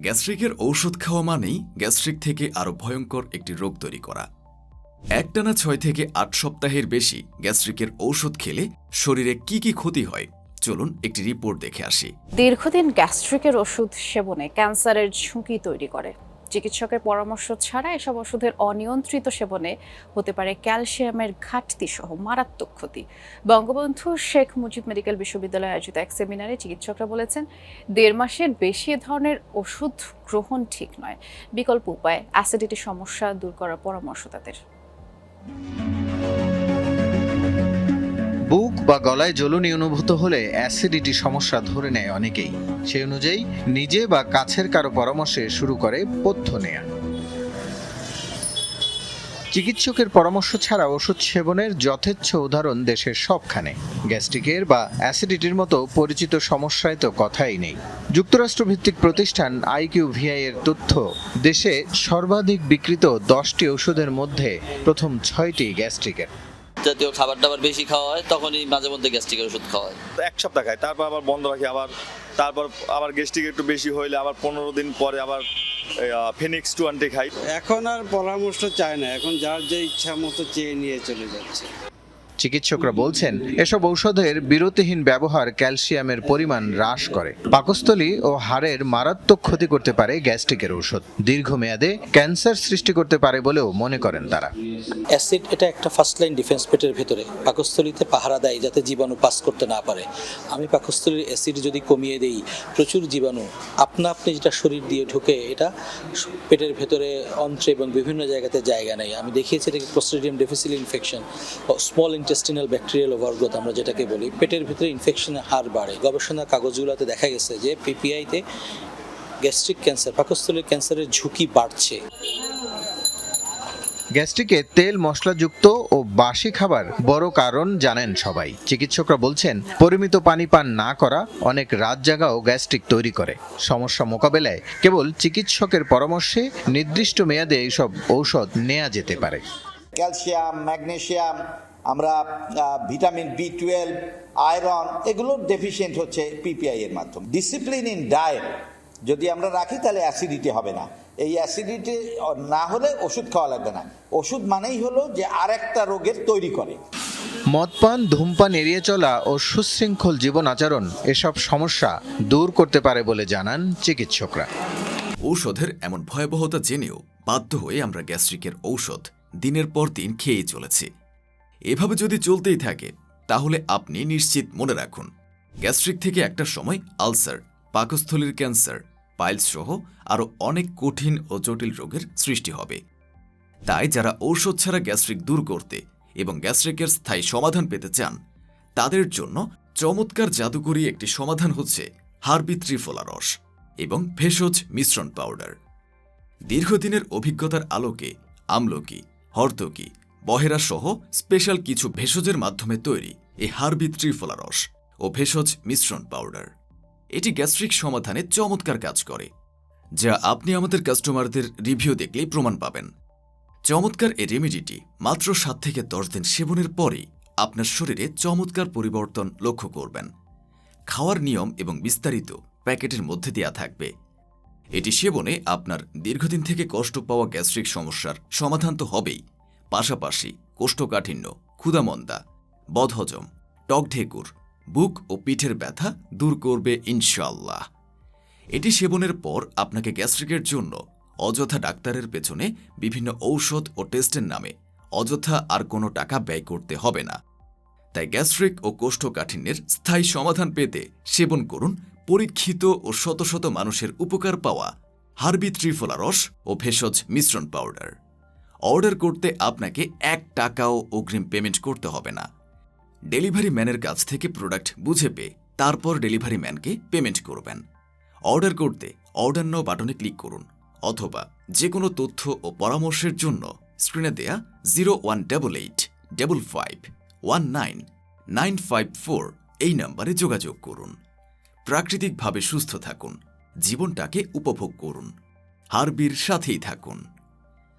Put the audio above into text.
গ্যাস্ট্রিকের ঔষধ খাওয়া মানেই গ্যাস্ট্রিক থেকে আরও ভয়ঙ্কর একটি রোগ তৈরি করা। একটানা 6 থেকে 8 সপ্তাহের বেশি গ্যাস্ট্রিকের ঔষধ খেলে শরীরে কি কি ক্ষতি হয়, চলুন একটি রিপোর্ট দেখে আসি। দীর্ঘদিন গ্যাস্ট্রিকের ওষুধ সেবনে ক্যান্সারের ঝুঁকি তৈরি করে। চিকিৎসকের পরামর্শ ছাড়া এসব ওষুধের অনিয়ন্ত্রিত সেবনে হতে পারে ক্যালসিয়ামের ঘাটতি সহ মারাত্মক ক্ষতি। বঙ্গবন্ধু শেখ মুজিব মেডিকেল বিশ্ববিদ্যালয়ে আয়োজিত এক সেমিনারে চিকিৎসকরা বলেছেন, 1.5 মাসের বেশি এ ধরনের ওষুধ গ্রহণ ঠিক নয়। বিকল্প উপায় অ্যাসিডিটি সমস্যা দূর করার পরামর্শ তাদের। বুক বা গলায় জ্বলুনি অনুভূত হলে অ্যাসিডিটি সমস্যা ধরে নেয় অনেকেই। সেই অনুযায়ী নিজে বা কাছের কারো পরামর্শে শুরু করে পথ্য নেয়া। চিকিৎসকের পরামর্শ ছাড়া ওষুধ সেবনের যথেচ্ছ উদাহরণ দেশের সবখানে। গ্যাস্ট্রিকের বা অ্যাসিডিটির মতো পরিচিত সমস্যায় তো কথাই নেই। যুক্তরাষ্ট্রভিত্তিক প্রতিষ্ঠান IQVIA এর তথ্য, দেশে সর্বাধিক বিক্রিত 10টি ওষুধের মধ্যে প্রথম 6টি গ্যাস্ট্রিকের। জাতীয় খাবার দাবার বেশি খাওয়া হয়, তখনই মাঝে মধ্যে গ্যাস্ট্রিকের ওষুধ খাওয়া হয়। এক সপ্তাহ খাই, তারপর আবার বন্ধ রাখি, তারপর গ্যাস্ট্রিক একটু বেশি হইলে আবার 15 দিন পরে আবার ফিনিক্স 20 খাই। এখন আর পরামর্শ চায় না, এখন যার যে ইচ্ছা মতো চেয়ে নিয়ে চলে যাচ্ছে। চিকিৎসকরা বলছেন, এসব ঔষধের বিরতিহীন ব্যবহার ক্যালসিয়ামের পরিমাণ হ্রাস করে। পাকস্থলী ও হাড়ের মারাত্মক ক্ষতি করতে পারে গ্যাস্ট্রিকের ঔষধ। দীর্ঘমেয়াদে ক্যান্সার সৃষ্টি করতে পারে বলেও মনে করেন তারা। অ্যাসিড এটা একটা ফার্স্ট লাইন ডিফেন্স পেটের ভেতরে, পাকস্থলীতে পাহারা দেয় যাতে জীবাণু পাস করতে না পারে। আমি পাকস্থলীর অ্যাসিড যদি কমিয়ে দেই, প্রচুর জীবাণু আপনা আপনি যেটা শরীর দিয়ে ঢুকে, এটা পেটের ভেতরে অন্ত্রে এবং বিভিন্ন জায়গাতে জায়গা নেই। আমি দেখিয়েছি এটাকে Clostridium difficile infection, small intestinal bacterial overgrowth আমরা যেটাকে বলি। পেটের ভিতরে ইনফেকশনের হার বাড়ে। গবেষণার কাগজগুলোতে দেখা গেছে যে PPI-তে গ্যাস্ট্রিক ক্যান্সার, পাকস্থলীর ক্যান্সারের ঝুঁকি বাড়ছে। গ্যাস্ট্রিকে তেল মশলাযুক্ত ও বাসি খাবার বড় কারণ জানেন সবাই। চিকিৎসকরা বলছেন, পরিমিত পানি পান না করা অনেক রাত জাগাও গ্যাস্ট্রিক তৈরি করে। সমস্যা মোকাবেলায় কেবল চিকিৎসকের পরামর্শে নির্দিষ্ট মেয়াদে এইসব ঔষধ নেওয়া যেতে পারে। ক্যালসিয়াম, ম্যাগনেসিয়াম, আমরা ভিটামিন B12, আয়রন, এগুলো ডেফিসিয়েন্ট হচ্ছে PPI এর মাধ্যমে। ডিসিপ্লিন ইন ডায়েট যদি আমরা রাখি তাহলে অ্যাসিডিটি হবে না। এই অ্যাসিডিটি না হলে ওষুধ খাওয়া লাগবে না। ওষুধ মানেই হলো যে আরেকটা রোগের তৈরি করে। মদপান, ধূমপান এড়িয়ে চলা ও সুশৃঙ্খল জীবন আচরণ এসব সমস্যা দূর করতে পারে বলে জানান চিকিৎসকরা। ঔষধের এমন ভয়াবহতা জেনেও বাধ্য হয়ে আমরা গ্যাস্ট্রিকের ঔষধ দিনের পর দিন খেয়েই চলেছি। এভাবে যদি চলতেই থাকে তাহলে আপনি নিশ্চিত মনে রাখুন, গ্যাস্ট্রিক থেকে একটা সময় আলসার, পাকস্থলীর ক্যান্সার, পাইলস সহ আরও অনেক কঠিন ও জটিল রোগের সৃষ্টি হবে। তাই যারা ঔষধ ছাড়া গ্যাস্ট্রিক দূর করতে এবং গ্যাস্ট্রিকের স্থায়ী সমাধান পেতে চান, তাদের জন্য চমৎকার জাদুকরী একটি সমাধান হচ্ছে হার্বি ত্রিফলা রস এবং ভেষজ মিশ্রণ পাউডার। দীর্ঘদিনের অভিজ্ঞতার আলোকে আমলকি, হর্তকি, বহেরা সহ স্পেশাল কিছু ভেষজের মাধ্যমে তৈরি এই হার্বি ত্রিফলা রস ও ভেষজ মিশ্রণ পাউডার, এটি গ্যাস্ট্রিক সমাধানে চমৎকার কাজ করে, যা আপনি আমাদের কাস্টমারদের রিভিউ দেখলেই প্রমাণ পাবেন। চমৎকার এই রেমেডিটি মাত্র 7 থেকে 10 দিন সেবনের পরেই আপনার শরীরে চমৎকার পরিবর্তন লক্ষ্য করবেন। খাওয়ার নিয়ম এবং বিস্তারিত প্যাকেটের মধ্যে দেওয়া থাকবে। এটি সেবনে আপনার দীর্ঘদিন থেকে কষ্ট পাওয়া গ্যাস্ট্রিক সমস্যার সমাধান তো হবেই, পাশাপাশি কোষ্ঠকাঠিন্য, ক্ষুধামন্দা, বদহজম, টকঢেকুর, বুক ও পিঠের ব্যথা দূর করবে ইনশাআল্লাহ। এটি সেবনের পর আপনাকে গ্যাস্ট্রিকের জন্য অযথা ডাক্তারের পেছনে বিভিন্ন ঔষধ ও টেস্টের নামে অযথা আর কোনো টাকা ব্যয় করতে হবে না। তাই গ্যাস্ট্রিক ও কোষ্ঠকাঠিন্যের স্থায়ী সমাধান পেতে সেবন করুন পরীক্ষিত ও শত শত মানুষের উপকার পাওয়া হার্বি ত্রিফলা রস ও ভেষজ মিশ্রণ পাউডার। অর্ডার করতে আপনাকে 1 টাকাও অগ্রিম পেমেন্ট করতে হবে না। ডেলিভারি ম্যানের কাছ থেকে প্রোডাক্ট বুঝে পেয়ে তারপর ডেলিভারি ম্যানকে পেমেন্ট করবেন। অর্ডার করতে অর্ডার নাও বাটনে ক্লিক করুন, অথবা যে কোনো তথ্য ও পরামর্শের জন্য স্ক্রিনে দেয়া 01885519 এই নম্বরে যোগাযোগ করুন। প্রাকৃতিকভাবে সুস্থ থাকুন, জীবনটাকে উপভোগ করুন, হার্বির সাথেই থাকুন।